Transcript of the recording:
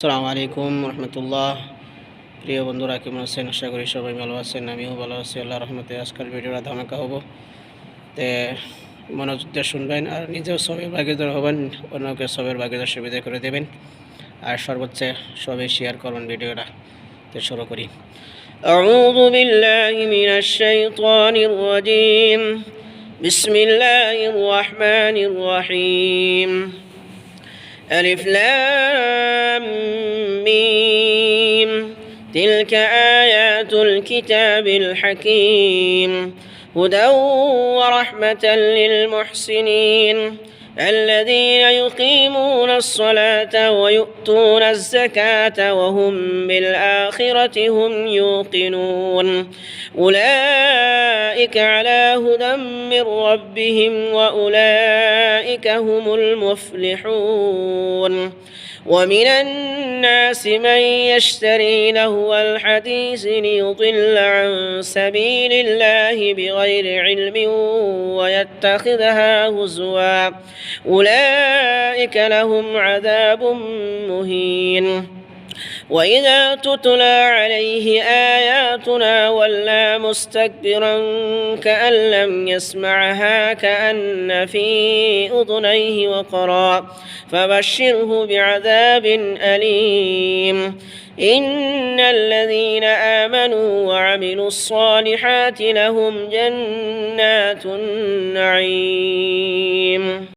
আসসালামু আলাইকুম রহমতুল্লাহ। প্রিয় বন্ধুরা কেমন আছেন? আশা করি সবাই ভালো আছেন। আমিও ভালো আছি আল্লাহর রহমতে। আজকের ভিডিওটা ধামাকা হব, তে মনোযোগ দিয়ে শুনবেন আর নিজেও সবের ভাগীদার হবেন, অন্যকে সবের ভাগীদার সুবিধা করে দেবেন আর সর্বোচ্চ সবাই শেয়ার করবেন ভিডিওটা। তে শুরু করি। আউযু বিল্লাহি মিনাশ শাইতানির রাজীম। বিসমিল্লাহির রহমানির রহিম। ألف لام ميم تلك آيات الكتاب الحكيم هدى ورحمة للمحسنين الذين يقيمون الصلاة ويؤتون الزكاة وهم بالآخرة هم يوقنون أولئك على هدى من ربهم وأولئك هم المفلحون ومن الناس من يشتري لهو الحديث ليضل عن سبيل الله بغير علم ويتخذها هزوا أولئك لهم عذاب مهين وإذا تتلى عليه آياتنا ولى مستكبرا كأن لم يسمعها كأن في أذنيه وقرا فبشره بعذاب أليم إن الذين آمنوا وعملوا الصالحات لهم جنات النعيم